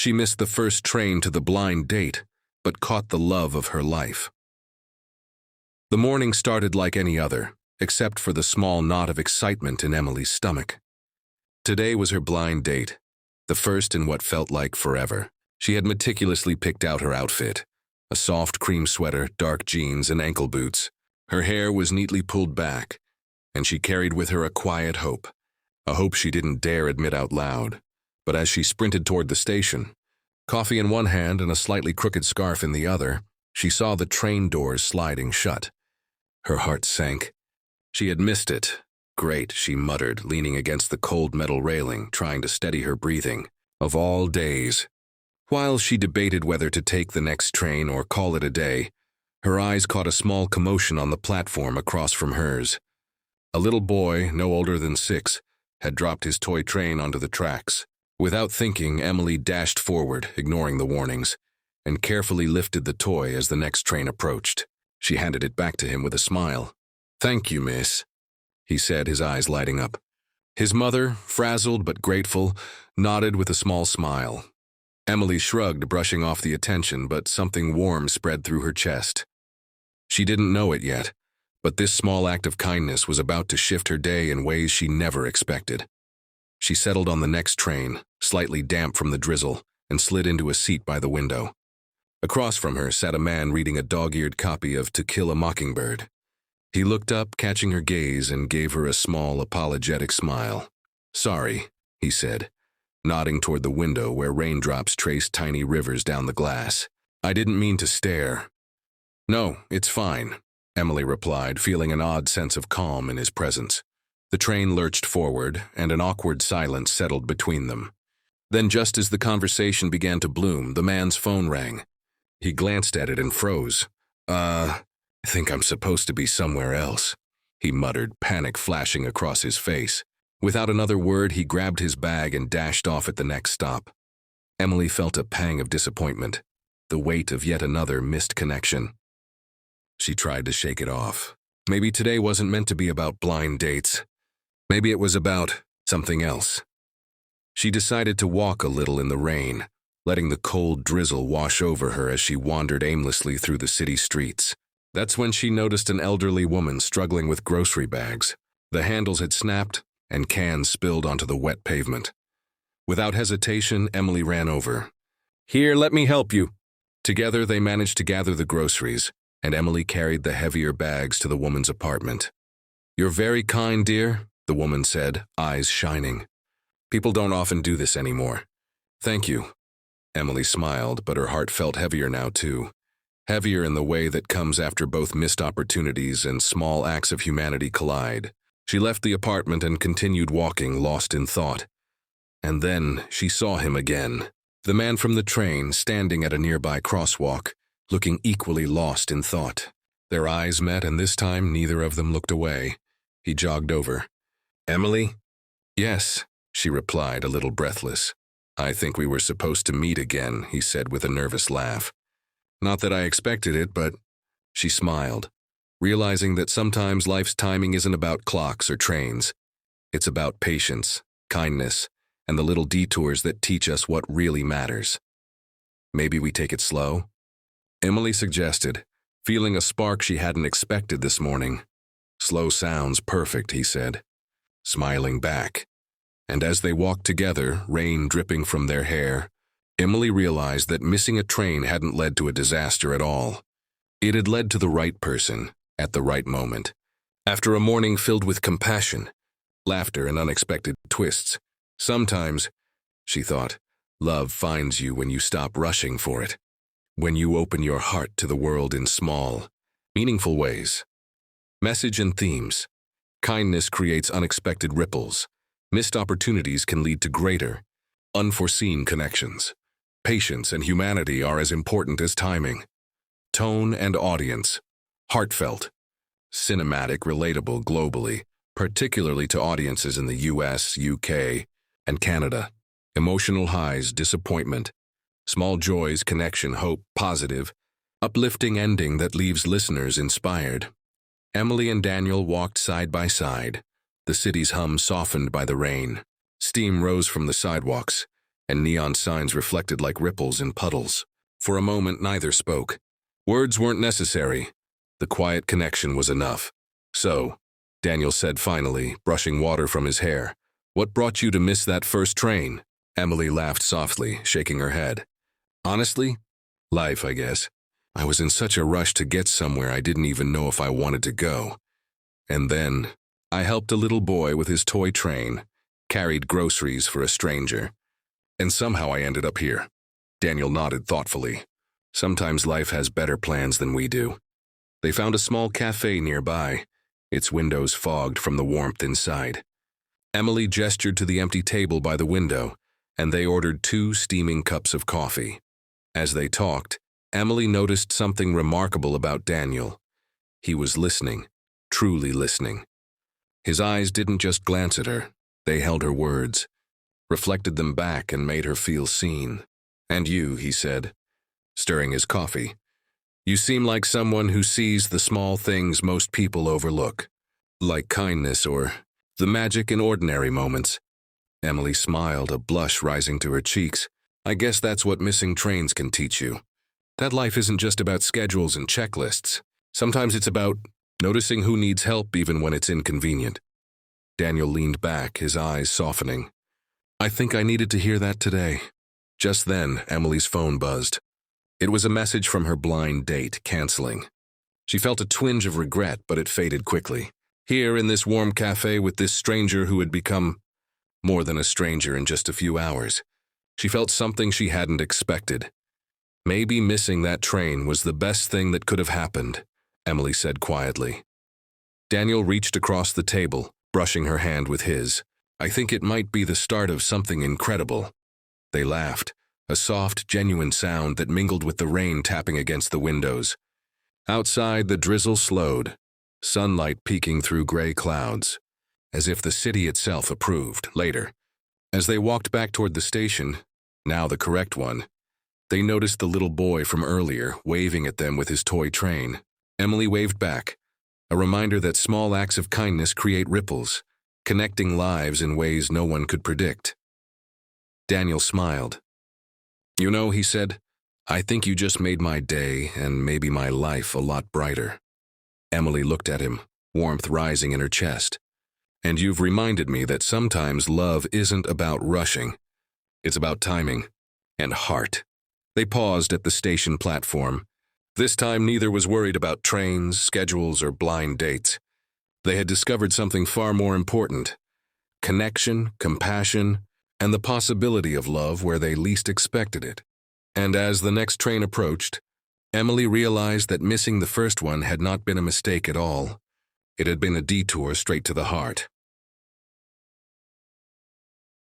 She missed the first train to the blind date, but caught the love of her life. The morning started like any other, except for the small knot of excitement in Emily's stomach. Today was her blind date, the first in what felt like forever. She had meticulously picked out her outfit, a soft cream sweater, dark jeans, and ankle boots. Her hair was neatly pulled back, and she carried with her a quiet hope, a hope she didn't dare admit out loud. But as she sprinted toward the station, coffee in one hand and a slightly crooked scarf in the other, she saw the train doors sliding shut. Her heart sank. She had missed it. Great, she muttered, leaning against the cold metal railing, trying to steady her breathing. Of all days. While she debated whether to take the next train or call it a day, her eyes caught a small commotion on the platform across from hers. A little boy, no older than 6, had dropped his toy train onto the tracks. Without thinking, Emily dashed forward, ignoring the warnings, and carefully lifted the toy as the next train approached. She handed it back to him with a smile. "Thank you, miss," he said, his eyes lighting up. His mother, frazzled but grateful, nodded with a small smile. Emily shrugged, brushing off the attention, but something warm spread through her chest. She didn't know it yet, but this small act of kindness was about to shift her day in ways she never expected. She settled on the next train, slightly damp from the drizzle, and slid into a seat by the window. Across from her sat a man reading a dog-eared copy of To Kill a Mockingbird. He looked up, catching her gaze, and gave her a small, apologetic smile. "Sorry," he said, nodding toward the window where raindrops traced tiny rivers down the glass. "I didn't mean to stare." "No, it's fine," Emily replied, feeling an odd sense of calm in his presence. The train lurched forward, and an awkward silence settled between them. Then, just as the conversation began to bloom, the man's phone rang. He glanced at it and froze. I think I'm supposed to be somewhere else," he muttered, panic flashing across his face. Without another word, he grabbed his bag and dashed off at the next stop. Emily felt a pang of disappointment, the weight of yet another missed connection. She tried to shake it off. Maybe today wasn't meant to be about blind dates. Maybe it was about something else. She decided to walk a little in the rain, letting the cold drizzle wash over her as she wandered aimlessly through the city streets. That's when she noticed an elderly woman struggling with grocery bags. The handles had snapped, and cans spilled onto the wet pavement. Without hesitation, Emily ran over. "Here, let me help you." Together, they managed to gather the groceries, and Emily carried the heavier bags to the woman's apartment. "You're very kind, dear," the woman said, eyes shining. "People don't often do this anymore." "Thank you." Emily smiled, but her heart felt heavier now, too. Heavier in the way that comes after both missed opportunities and small acts of humanity collide. She left the apartment and continued walking, lost in thought. And then she saw him again. The man from the train, standing at a nearby crosswalk, looking equally lost in thought. Their eyes met, and this time neither of them looked away. He jogged over. "Emily?" "Yes," she replied, a little breathless. "I think we were supposed to meet again," he said with a nervous laugh. "Not that I expected it, but—" She smiled, realizing that sometimes life's timing isn't about clocks or trains. It's about patience, kindness, and the little detours that teach us what really matters. "Maybe we take it slow?" Emily suggested, feeling a spark she hadn't expected this morning. "Slow sounds perfect," he said, smiling back. And as they walked together, rain dripping from their hair, Emily realized that missing a train hadn't led to a disaster at all. It had led to the right person, at the right moment. After a morning filled with compassion, laughter, and unexpected twists, sometimes, she thought, love finds you when you stop rushing for it, when you open your heart to the world in small, meaningful ways. Message and themes. Kindness creates unexpected ripples. Missed opportunities can lead to greater, unforeseen connections. Patience and humanity are as important as timing. Tone and audience. Heartfelt. Cinematic, relatable globally, particularly to audiences in the US, UK, and Canada. Emotional highs, disappointment. Small joys, connection, hope, positive. Uplifting ending that leaves listeners inspired. Emily and Daniel walked side by side. The city's hum softened by the rain. Steam rose from the sidewalks, and neon signs reflected like ripples in puddles. For a moment, neither spoke. Words weren't necessary. The quiet connection was enough. "So," Daniel said finally, brushing water from his hair, "what brought you to miss that first train?" Emily laughed softly, shaking her head. "Honestly, life, I guess. I was in such a rush to get somewhere I didn't even know if I wanted to go. And then, I helped a little boy with his toy train, carried groceries for a stranger, and somehow I ended up here." Daniel nodded thoughtfully. "Sometimes life has better plans than we do." They found a small cafe nearby, its windows fogged from the warmth inside. Emily gestured to the empty table by the window, and they ordered 2 steaming cups of coffee. As they talked, Emily noticed something remarkable about Daniel. He was listening, truly listening. His eyes didn't just glance at her, they held her words, reflected them back and made her feel seen. "And you," he said, stirring his coffee, "you seem like someone who sees the small things most people overlook, like kindness or the magic in ordinary moments." Emily smiled, a blush rising to her cheeks. "I guess that's what missing trains can teach you. That life isn't just about schedules and checklists. Sometimes it's about noticing who needs help even when it's inconvenient." Daniel leaned back, his eyes softening. "I think I needed to hear that today." Just then, Emily's phone buzzed. It was a message from her blind date, canceling. She felt a twinge of regret, but it faded quickly. Here in this warm cafe with this stranger who had become more than a stranger in just a few hours, she felt something she hadn't expected. Maybe missing that train was the best thing that could have happened, Emily said quietly. Daniel reached across the table, brushing her hand with his. "I think it might be the start of something incredible." They laughed, a soft, genuine sound that mingled with the rain tapping against the windows. Outside, the drizzle slowed, sunlight peeking through gray clouds, as if the city itself approved. Later, as they walked back toward the station, now the correct one, they noticed the little boy from earlier, waving at them with his toy train. Emily waved back, a reminder that small acts of kindness create ripples, connecting lives in ways no one could predict. Daniel smiled. "You know," he said, "I think you just made my day and maybe my life a lot brighter." Emily looked at him, warmth rising in her chest. "And you've reminded me that sometimes love isn't about rushing. It's about timing and heart." They paused at the station platform. This time neither was worried about trains, schedules, or blind dates. They had discovered something far more important: connection, compassion, and the possibility of love where they least expected it. And as the next train approached, Emily realized that missing the first one had not been a mistake at all. It had been a detour straight to the heart.